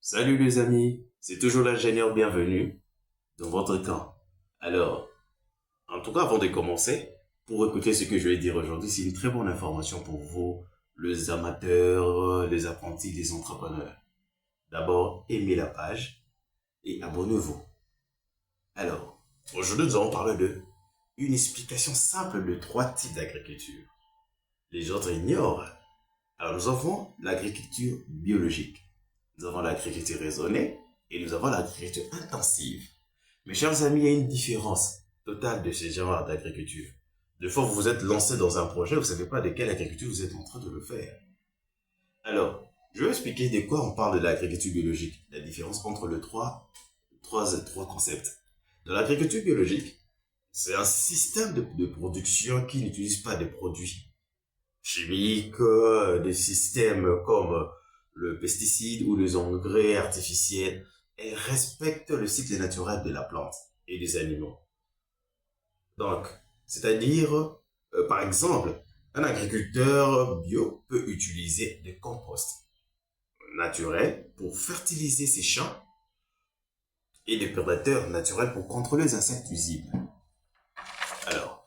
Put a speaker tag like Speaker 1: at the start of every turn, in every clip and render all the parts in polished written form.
Speaker 1: Salut les amis, c'est toujours l'ingénieur bienvenu dans votre camp. Alors, en tout cas, avant de commencer, pour écouter ce que je vais dire aujourd'hui, c'est une très bonne information pour vous, les amateurs, les apprentis, les entrepreneurs. D'abord, aimez la page et abonnez-vous. Alors, aujourd'hui, nous allons parler de une explication simple de trois types d'agriculture. Les autres ignorent. Alors, nous avons l'agriculture biologique. Nous avons l'agriculture raisonnée et nous avons l'agriculture intensive. Mes chers amis, il y a une différence totale de ces genres d'agriculture. Des fois, vous vous êtes lancé dans un projet, vous ne savez pas de quelle agriculture vous êtes en train de le faire. Alors, je vais expliquer de quoi on parle de l'agriculture biologique, la différence entre les trois concepts. Dans l'agriculture biologique, c'est un système de production qui n'utilise pas de produits chimiques, des systèmes comme le pesticide ou les engrais artificiels. Elle respecte le cycle naturel de la plante et des animaux. Donc, c'est-à-dire, par exemple, un agriculteur bio peut utiliser des composts naturels pour fertiliser ses champs et des prédateurs naturels pour contrôler les insectes nuisibles. Alors,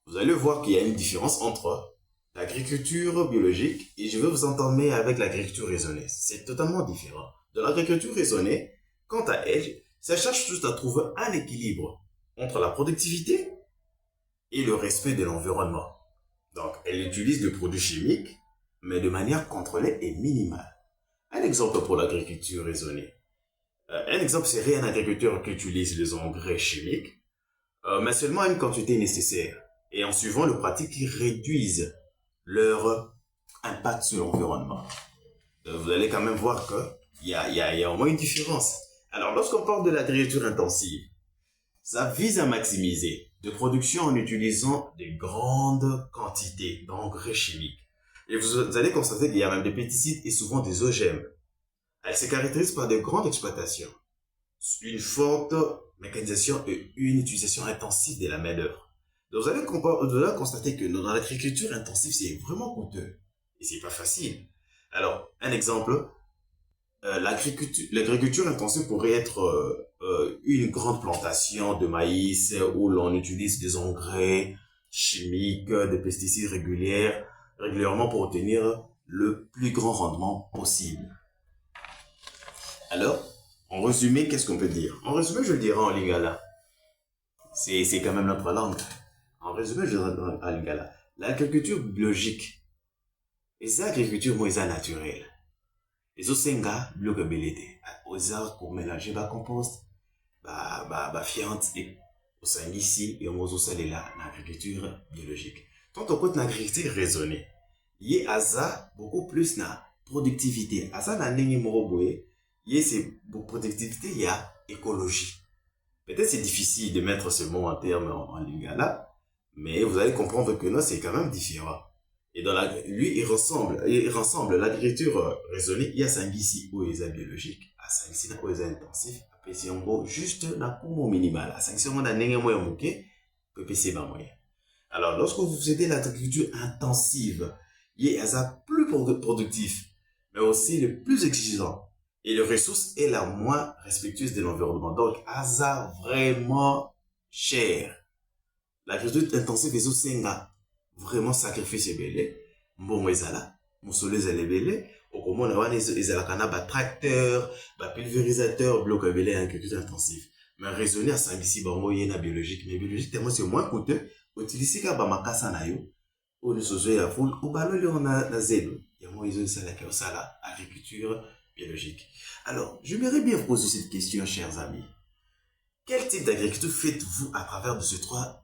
Speaker 1: vous allez voir qu'il y a une différence entre l'agriculture biologique et je vais vous entamer avec l'agriculture raisonnée. C'est totalement différent. Dans l'agriculture raisonnée, quant à elle, ça cherche juste à trouver un équilibre entre la productivité et le respect de l'environnement. Donc, elle utilise des produits chimiques, mais de manière contrôlée et minimale. Un exemple pour l'agriculture raisonnée. Un exemple serait un agriculteur qui utilise les engrais chimiques, mais seulement à une quantité nécessaire, et en suivant les pratiques qui réduisent leur impact sur l'environnement. Vous allez quand même voir qu'il y a au moins une différence. Alors, lorsqu'on parle de l'agriculture intensive, ça vise à maximiser de production en utilisant de grandes quantités d'engrais chimiques. Et vous allez constater qu'il y a même des pesticides et souvent des OGM. Elle se caractérise par de grandes exploitations, une forte mécanisation et une utilisation intensive de la main-d'œuvre. Donc vous allez constater que dans l'agriculture intensive, c'est vraiment coûteux et c'est pas facile. Alors, un exemple, l'agriculture intensive pourrait être une grande plantation de maïs où l'on utilise des engrais chimiques, des pesticides régulièrement pour obtenir le plus grand rendement possible. Alors, en résumé, qu'est-ce qu'on peut dire? En résumé, je le dirais en lingala. C'est quand même notre langue. En résumé, je dirais en lingala. L'agriculture biologique, et c'est l'agriculture moins naturelle. Les osenga, bloc belete. Osa, pour mélanger ba compost, ba fiante, et osangisi, et on salela, l'agriculture biologique. Tant on côté l'agriculture raisonnée, y a ça beaucoup plus na productivité. Asa na nengi moroboe, c'est pour productivité, il y a écologie. Peut-être c'est difficile de mettre ce mot en termes en lingala, mais vous allez comprendre que non, c'est quand même différent. Et lui, il rassemble l'agriculture raisonnée, il y a Sangisi ou les biologique, à Sangisi ou les intensif, à PC en gros, juste la cour minimal, à Sangisi on a n'engagé moyen mouké, que PC ba moyen. Alors, lorsque vous faisiez l'agriculture intensive, il y a ça plus productif, mais aussi le plus exigeant. Et les ressources est la moins respectueuse de l'environnement. Donc, hasard vraiment cher. L'agriculture intensive est aussi vraiment sacrifice ebele. Mbongo ezala, musolo ezala ebele. Okomona wana ezala kana ba tracteur, ba pulvérisateur, bloc ebele agriculture intensive. Mais raisonner à sangisi bango yena biologique, mais biologique tellement c'est moins coûteux. Utiliser ka ba makasa na yo. Ou le sozo ya foule, ou baloli on a na zelo. Yango izo sala ka sala agriculture biologique. Alors, j'aimerais bien poser cette question, chers amis. Quel type d'agriculture faites-vous à travers de ces trois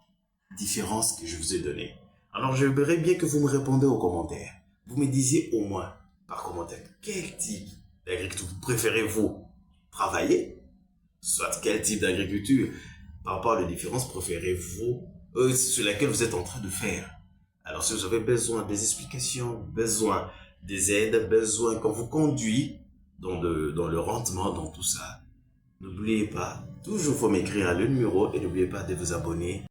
Speaker 1: différences que je vous ai données? Alors, j'aimerais bien que vous me répondiez aux commentaires. Vous me disiez au moins par commentaire quel type d'agriculture préférez-vous travailler? Soit quel type d'agriculture par rapport à la différence préférez-vous sur laquelle vous êtes en train de faire? Alors, si vous avez besoin des explications, besoin des aides, besoin qu'on vous conduit dans le rendement, dans tout ça, n'oubliez pas, toujours faut m'écrire à le numéro et n'oubliez pas de vous abonner.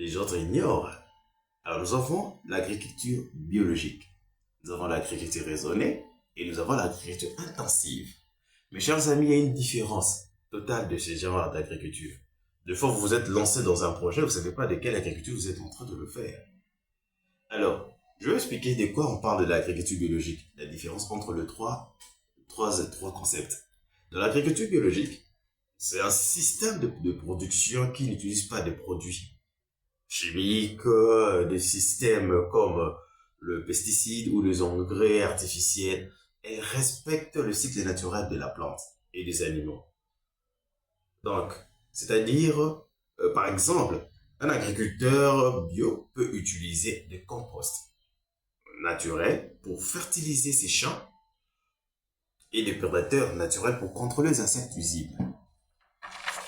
Speaker 1: les autres ignorent. Alors nous avons l'agriculture biologique, nous avons l'agriculture raisonnée et nous avons l'agriculture intensive. Mes chers amis, il y a une différence totale de ces genres d'agriculture. Des fois, vous vous êtes lancé dans un projet, vous ne savez pas de quelle agriculture vous êtes en train de le faire. Alors, je vais expliquer de quoi on parle de l'agriculture biologique, la différence entre les trois concepts. Dans l'agriculture biologique, c'est un système de production qui n'utilise pas de produits chimiques, des systèmes comme le pesticide ou les engrais artificiels. Elle respecte le cycle naturel de la plante et des animaux. Donc, c'est-à-dire, par exemple, un agriculteur bio peut utiliser des composts naturels pour fertiliser ses champs et des prédateurs naturels pour contrôler les insectes nuisibles.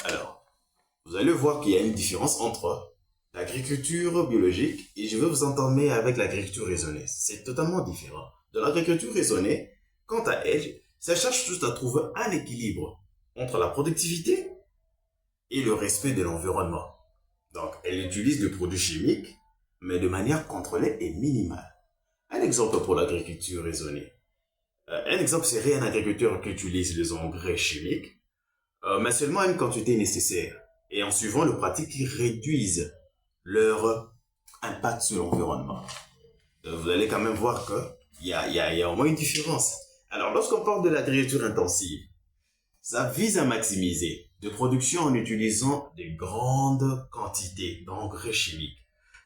Speaker 1: Alors, vous allez voir qu'il y a une différence entre l'agriculture biologique et je vais vous entamer avec l'agriculture raisonnée. C'est totalement différent. Dans l'agriculture raisonnée, quant à elle, ça cherche juste à trouver un équilibre entre la productivité et le respect de l'environnement. Donc, elle utilise des produits chimiques, mais de manière contrôlée et minimale. Un exemple pour l'agriculture raisonnée. Un exemple serait un agriculteur qui utilise les engrais chimiques, mais seulement à une quantité nécessaire, et en suivant les pratiques qui réduisent leur impact sur l'environnement. Vous allez quand même voir qu'il y a au moins une différence. Alors, lorsqu'on parle de l'agriculture intensive, ça vise à maximiser de production en utilisant de grandes quantités d'engrais chimiques.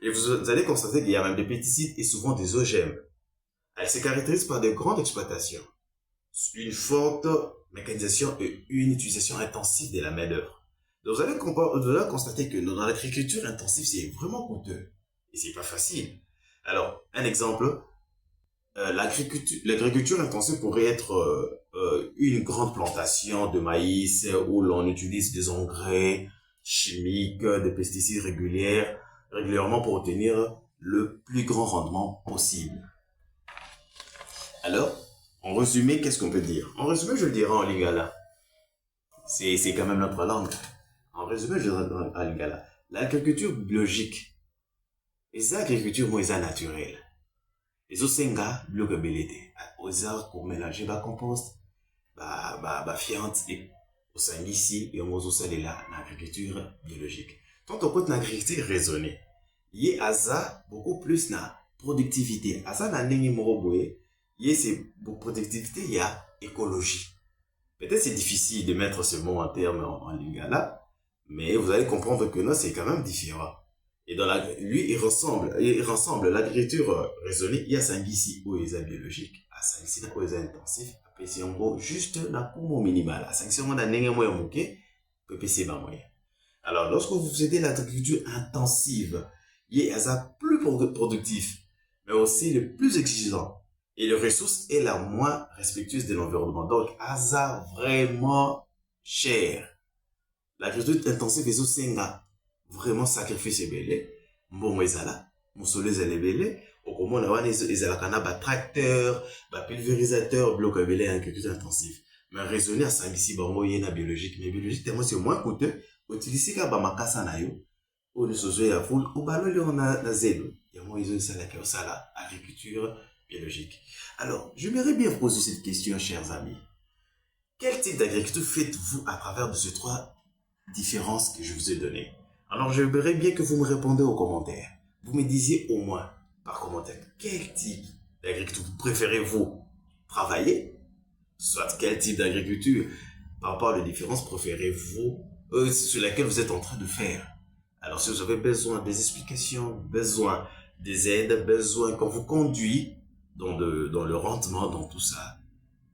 Speaker 1: Et vous allez constater qu'il y a même des pesticides et souvent des OGM. Elle se caractérise par de grandes exploitations, une forte mécanisation et une utilisation intensive de la main-d'œuvre. Donc vous allez constater que dans l'agriculture intensive, c'est vraiment coûteux et c'est pas facile. Alors, un exemple, l'agriculture intensive pourrait être une grande plantation de maïs où l'on utilise des engrais chimiques, des pesticides régulièrement pour obtenir le plus grand rendement possible. Alors, en résumé, qu'est-ce qu'on peut dire? En résumé, je le dirais en lingala. C'est quand même notre langue. En résumé, je le dirais en lingala. L'agriculture biologique, et c'est l'agriculture moi, c'est naturelle. Les osenga, bloc belete. Aux arts pour mélanger ba compost, ba fiante, et au sein ici, et on va là, l'agriculture biologique. Tant qu'on compte l'agriculture raisonnée, il y a ça beaucoup plus na productivité. À ça, na nengi moroboé, il y a c'est productivité, il y a écologie. Peut-être c'est difficile de mettre ce mot en termes en lingala, mais vous allez comprendre que non, c'est quand même différent. Et lui, il rassemble l'agriculture raisonnée, il y a 5 ici où ils sont biologiques, à 5 ici où ils sont intensifs, à PC en gros, juste na coût minimal, à 5 ici on a n'engagé moyen mouké, que PC ba moyen. Alors, lorsque vous faisiez l'agriculture intensive, il y a ça plus productif, mais aussi le plus exigeant. Et la ressource est la moins respectueuse de l'environnement. Donc, hasard vraiment cher. L'agriculture intensive est aussi vraiment sacrifice belé. Mbongo ezala, musolo ezala belé. Okomona wana ezala kana ba tracteur, ba pulvérisateur, bloc belé agriculture intensive. Mais raisonner à sangisi bango yena biologique, mais biologique tellement c'est moins coûteux. Utiliser ka ba makasa na yo. O nusozo ya full, o baloli on na zelo. Yamo izo sala ke osala agriculture biologique. Alors, j'aimerais bien vous poser cette question, chers amis. Quel type d'agriculture faites-vous à travers de ces trois différences que je vous ai données? Alors, j'aimerais bien que vous me répondiez aux commentaires. Vous me disiez au moins par commentaire quel type d'agriculture préférez-vous travailler? Soit quel type d'agriculture par rapport aux différences préférez-vous sur laquelle vous êtes en train de faire? Alors, si vous avez besoin des explications, besoin des aides, besoin qu'on vous conduit dans le rendement, dans tout ça,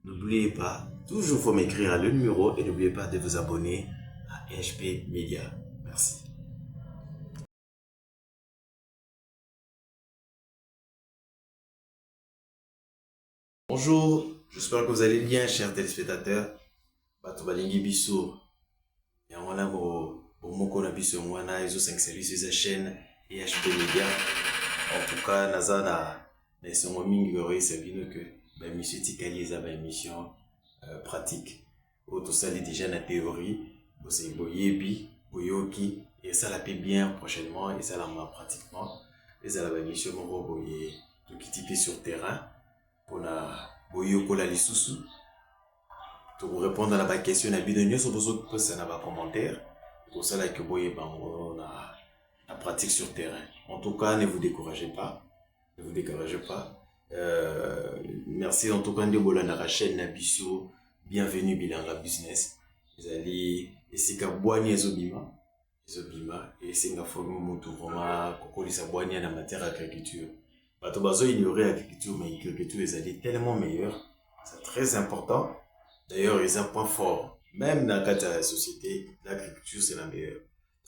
Speaker 1: n'oubliez pas, toujours faut m'écrire à le numéro et n'oubliez pas de vous abonner à HP Media. Merci. Bonjour, j'espère que vous allez bien, chers téléspectateurs. Bato balingi biso. Ya wana moko na biso wana izo 5 services za chaîne HP Media. En tout cas, nazana na esongo mingi oreisa bino que ba émission tikali eza ba émission pratique. Oto sali déjà na théorie, bosei boyebi, boyoki et ça la paie bien prochainement et ça la m'a pratiquement et ça la mission moko boye to kitipe sur terrain pour la boyo ko la lisusu pour répondre à la question na bino nyonso bozo posa na ba commentaire pour ça là que boye bango la pratique sur terrain. En tout cas, ne vous découragez pas. Ne vous découragez pas. Merci en tout cas de bolanda la chaîne Nabiso. Bienvenue Bilanga Business. Vous allez esika boigny ezobima et c'est nga forme mutu vraiment kokolisa boigny na matière agriculture. Bato bazo ignorer agriculture mais agriculture est tellement meilleure. C'est très important. D'ailleurs, ils ont un point fort. Même dans la société, l'agriculture c'est la meilleure.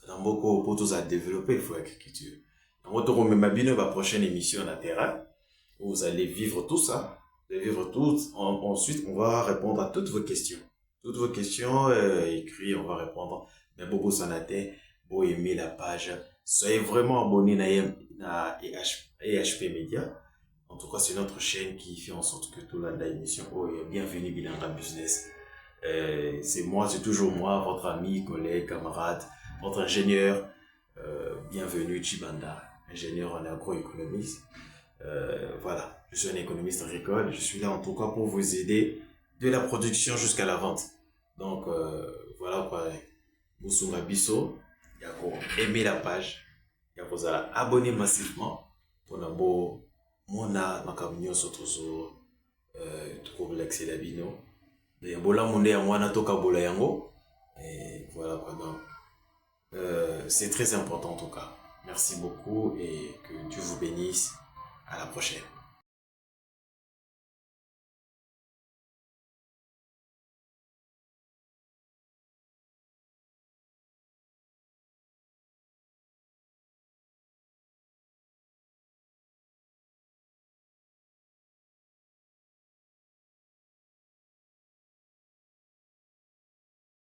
Speaker 1: Dans beaucoup pour tous à développer, il faut l'agriculture. Dans votre ma prochaine émission à terrain, vous allez vivre tout ça. Vous allez vivre tout. Ensuite, on va répondre à toutes vos questions. Toutes vos questions écrites, on va répondre. Mais beaucoup s'en atteint. Vous aimez la page. Soyez vraiment abonnés à EHP Media. En tout cas, c'est notre chaîne qui fait en sorte que tout l'émission. Bienvenue Bilanga Business. C'est moi, c'est toujours moi, votre ami, collègue, camarade, votre ingénieur. Bienvenue Chibanda, ingénieur en agroéconomie. Voilà, je suis un économiste agricole. Je suis là en tout cas pour vous aider de la production jusqu'à la vente. Donc voilà quoi. Musunga Biso, yako aimer la page, yako za abonner massivement pour na bo mona makamnyo sotozo tout l'accès d'abino. Et voilà monde ya mwana toka bola yango. Et voilà quoi donc. C'est très important en tout cas. Merci beaucoup et que Dieu vous bénisse. À la prochaine.